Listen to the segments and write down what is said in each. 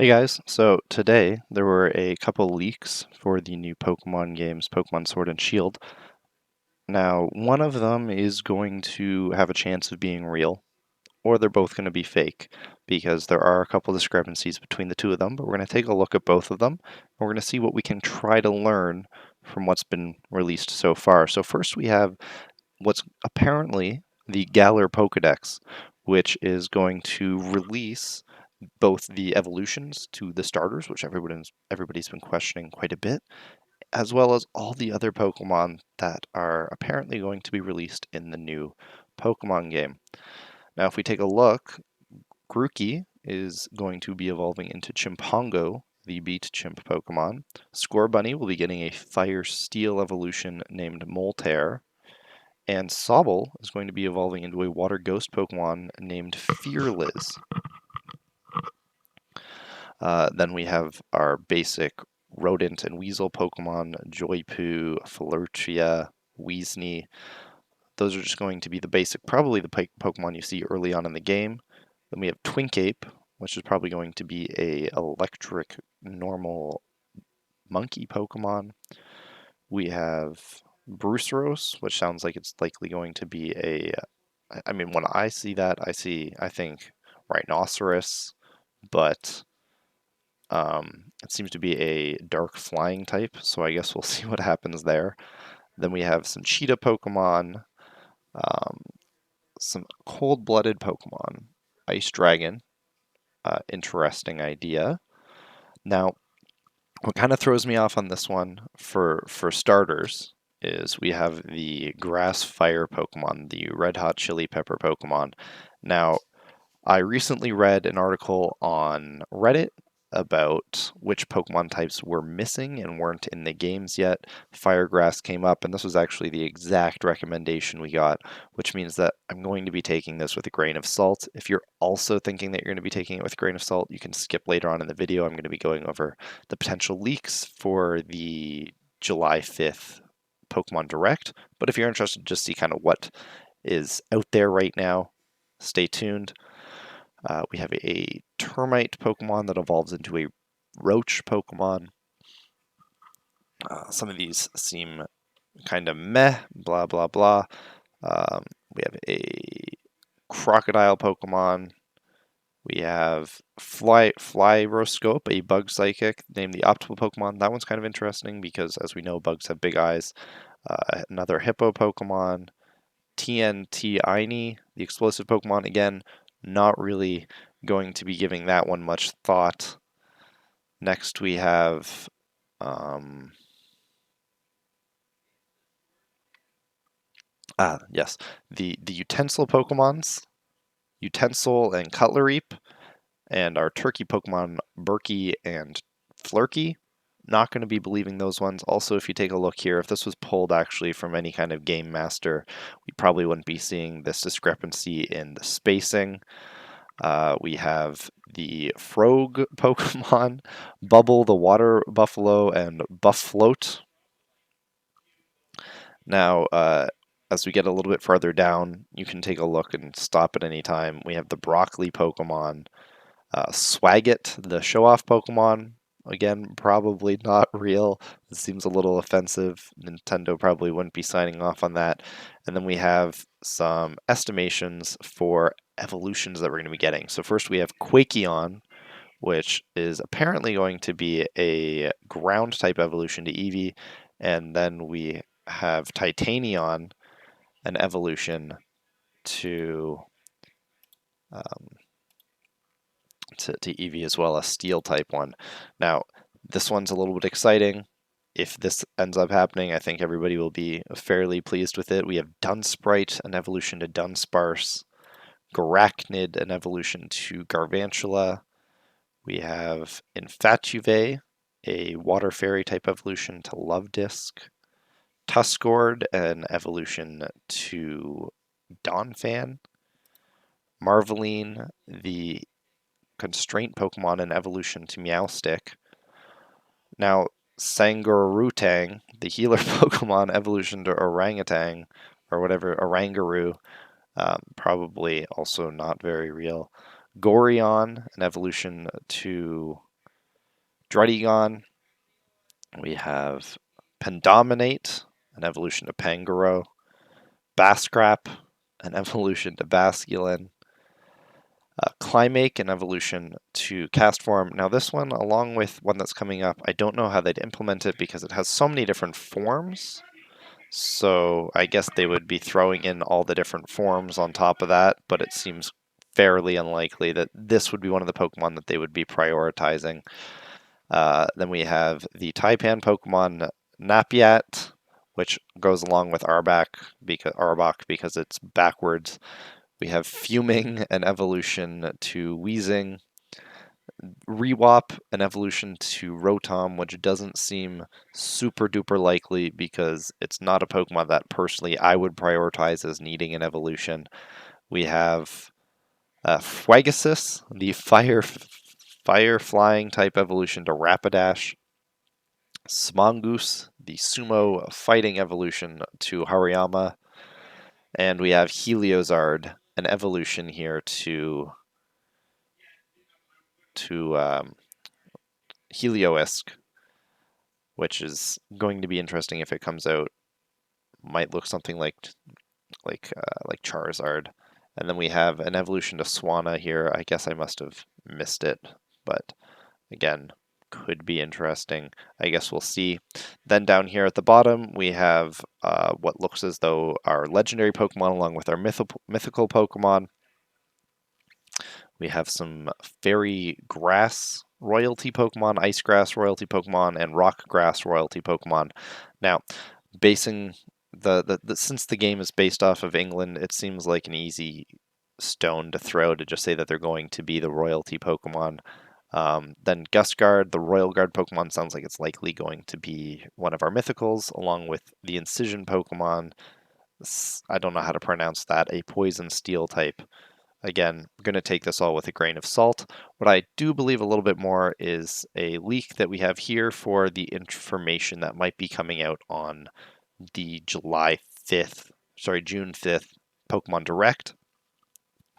Hey guys, so today there were a couple leaks for the new Pokemon games, Pokemon Sword and Shield. Now, one of them is going to have a chance of being real, or they're both going to be fake, because there are a couple discrepancies between the two of them, but we're going to take a look at both of them, and we're going to see what we can try to learn from what's been released so far. So first we have what's apparently the Galar Pokedex, which is going to release both the evolutions to the starters, which everybody's been questioning quite a bit, as well as all the other Pokemon that are apparently going to be released in the new Pokemon game. Now, if we take a look, Grookey is going to be evolving into Chimpango, the Beat Chimp Pokemon. Scorbunny will be getting a Fire Steel evolution named Moltear. And Sobble is going to be evolving into a Water Ghost Pokemon named Fearless. Then we have our basic rodent and weasel Pokemon, Joypoo, Flirtia, Weasley. Those are just going to be the basic, probably the Pokemon you see early on in the game. Then we have Twinkape, which is probably going to be a electric normal monkey Pokemon. We have Bruceros, which sounds like it's likely going to be I mean, when I see that, I think rhinoceros, but it seems to be a dark flying type, so I guess we'll see what happens there. Then we have some cheetah Pokemon, um, some cold-blooded Pokemon, Ice Dragon, interesting idea. Now, what kind of throws me off on this one for starters is we have the grass fire Pokemon, the red hot chili pepper Pokemon. Now, I recently read an article on Reddit about which Pokemon types were missing and weren't in the games yet. Firegrass came up, and this was actually the exact recommendation we got, which means that I'm going to be taking this with a grain of salt. If you're also thinking that you're going to be taking it with a grain of salt, you can skip later on in the video. I'm going to be going over the potential leaks for the July 5th Pokemon Direct. But if you're interested to just see kind of what is out there right now, stay tuned. We have a termite Pokemon that evolves into a roach Pokemon. Some of these seem kind of meh, blah, blah, blah. We have a crocodile Pokemon. We have Flyroscope, a bug psychic named the Optimal Pokemon. That one's kind of interesting because, as we know, bugs have big eyes. Another hippo Pokemon. TNT Ini, the explosive Pokemon. Again, not really going to be giving that one much thought. Next we have yes, the utensil Pokemons, Utensil and Cutlereep, and our turkey Pokemon Berkey and Flurkey. Not going to be believing those ones. Also, if you take a look here, if this was pulled actually from any kind of game master, we probably wouldn't be seeing this discrepancy in the spacing. We have the Frog Pokemon, Bubble, the Water Buffalo, and Buffloat. Now, as we get a little bit farther down, you can take a look and stop at any time. We have the Broccoli Pokemon, Swagget, the show-off Pokemon. Again, probably not real. It seems a little offensive. Nintendo probably wouldn't be signing off on that. And then we have some estimations for evolutions that we're going to be getting. So first we have Quakeon, which is apparently going to be a ground type evolution to Eevee. And then we have Titanion, an evolution to um, to Eevee as well, a steel type one. Now, this one's a little bit exciting. If this ends up happening, I think everybody will be fairly pleased with it. We have Dunsprite, an evolution to Dunsparce. Garachnid, an evolution to Garvantula. We have Infatuve, a water fairy type evolution to Lovedisk. Tuskord, an evolution to Donphan. Marveline, the constraint Pokemon, an evolution to Meowstic. Now, Sangorutang, the healer Pokemon, evolution to Orangutan, or whatever, Orangaroo, probably also not very real. Gorion, an evolution to Druddigon. We have Pendominate, an evolution to Pangoro. Bascrap, an evolution to Basculin. Climake, an evolution to Castform. Now this one, along with one that's coming up, I don't know how they'd implement it because it has so many different forms. So I guess they would be throwing in all the different forms on top of that, but it seems fairly unlikely that this would be one of the Pokemon that they would be prioritizing. Then we have the Taipan Pokemon Napiat, which goes along with Arbok because it's backwards. We have Fuming, an evolution to Weezing. Rewop, an evolution to Rotom, which doesn't seem super duper likely because it's not a Pokemon that personally I would prioritize as needing an evolution. We have Fuegasis, the fire flying type evolution to Rapidash. Smongoose, the sumo fighting evolution to Hariyama. And we have Heliozard, an evolution here to Helioisk, which is going to be interesting if it comes out. Might look something like Charizard. And then we have an evolution to Swanna here. I guess I must have missed it, but again, could be interesting. I guess we'll see. Then down here at the bottom, we have what looks as though our legendary Pokemon along with our mythical Pokemon. We have some fairy grass royalty Pokemon, ice grass royalty Pokemon, and rock grass royalty Pokemon. Now, basing since the game is based off of England, it seems like an easy stone to throw to just say that they're going to be the royalty Pokemon. Then Gusguard, the Royal Guard Pokemon, sounds like it's likely going to be one of our mythicals, along with the Incision Pokemon. I don't know how to pronounce that, a Poison Steel type. Again, I'm going to take this all with a grain of salt. What I do believe a little bit more is a leak that we have here for the information that might be coming out on the June 5th Pokemon Direct.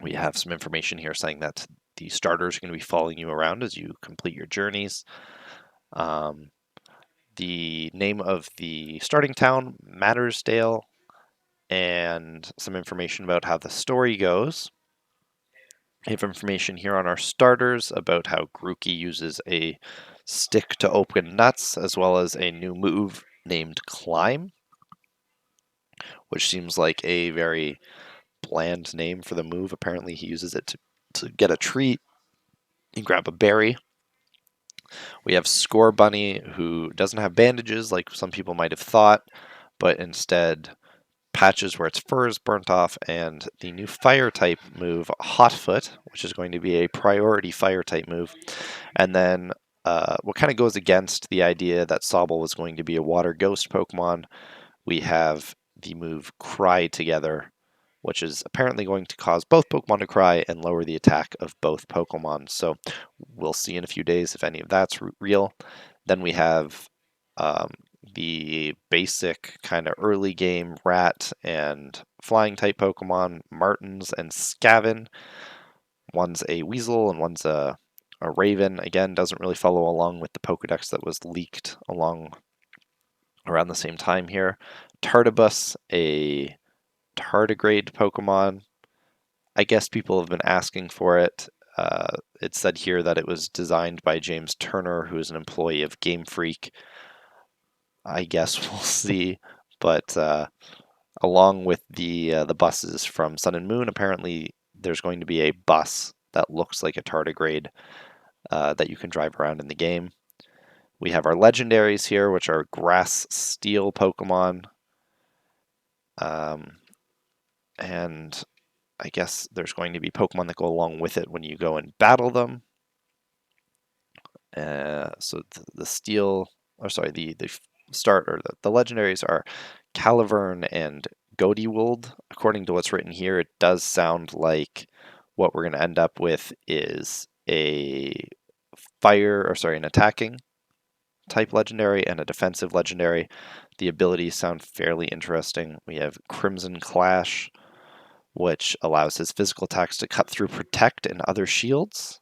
We have some information here saying that the starters are going to be following you around as you complete your journeys. The name of the starting town, Mattersdale, and some information about how the story goes. I have information here on our starters about how Grookey uses a stick to open nuts, as well as a new move named Climb, which seems like a very bland name for the move. Apparently he uses it to get a treat and grab a berry. We have Score Bunny, who doesn't have bandages like some people might have thought, but instead patches where its fur is burnt off, and the new fire type move, Hotfoot, which is going to be a priority fire type move. And then what kind of goes against the idea that Sobble was going to be a water ghost Pokemon, we have the move Cry Together, which is apparently going to cause both Pokemon to cry and lower the attack of both Pokemon. So we'll see in a few days if any of that's real. Then we have the basic kind of early game rat and flying type Pokemon, Martins and Scavin. One's a weasel and one's a raven. Again, doesn't really follow along with the Pokedex that was leaked along around the same time here. Tardigrade, a tardigrade Pokemon. I guess people have been asking for it. It said here that it was designed by James Turner, who is an employee of Game Freak. I guess we'll see. But along with the buses from Sun and Moon, apparently there's going to be a bus that looks like a tardigrade that you can drive around in the game. We have our legendaries here, which are Grass Steel Pokemon. And I guess there's going to be Pokemon that go along with it when you go and battle them. So the steel, or sorry, the start or the legendaries are Calavern and Goatywold. According to what's written here, it does sound like what we're going to end up with is an attacking type legendary and a defensive legendary. The abilities sound fairly interesting. We have Crimson Clash, which allows his physical attacks to cut through Protect and other shields.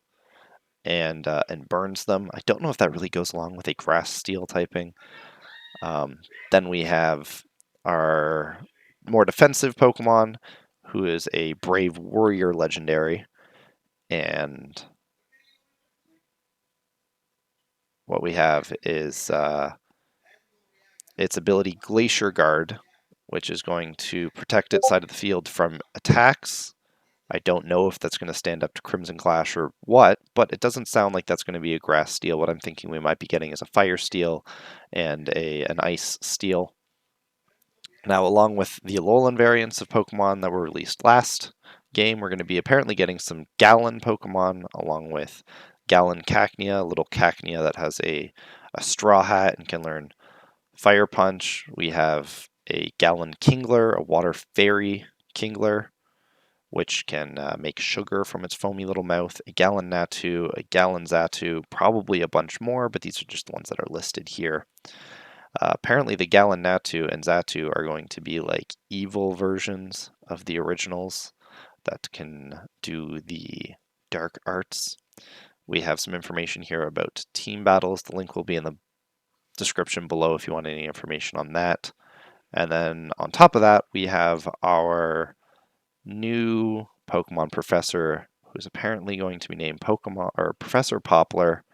and burns them. I don't know if that really goes along with a grass steel typing. Then we have our more defensive Pokemon, who is a brave warrior legendary, and what we have is its ability Glacier Guard, which is going to protect its side of the field from attacks. I don't know if that's going to stand up to Crimson Clash or what, but it doesn't sound like that's going to be a grass steel. What I'm thinking we might be getting is a fire steel and an ice steel. Now, along with the Alolan variants of Pokemon that were released last game, we're going to be apparently getting some Galan Pokemon, along with Galan Cacnea, a little Cacnea that has a straw hat and can learn Fire Punch. We have a Galan Kingler, a Water Fairy Kingler, which can make sugar from its foamy little mouth, a Galan Natu, a Galan Zatu, probably a bunch more, but these are just the ones that are listed here. Apparently, the Galan Natu and Zatu are going to be like evil versions of the originals that can do the dark arts. We have some information here about team battles. The link will be in the description below if you want any information on that. And then on top of that, we have our new Pokemon professor, who's apparently going to be named Pokemon or Professor Poplar.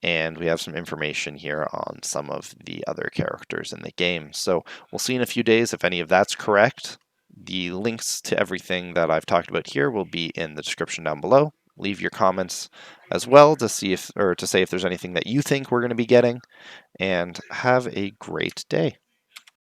And we have some information here on some of the other characters in the game. So we'll see in a few days if any of that's correct. The links to everything that I've talked about here will be in the description down below. Leave your comments as well to see if, or to say if there's anything that you think we're going to be getting. And have a great day.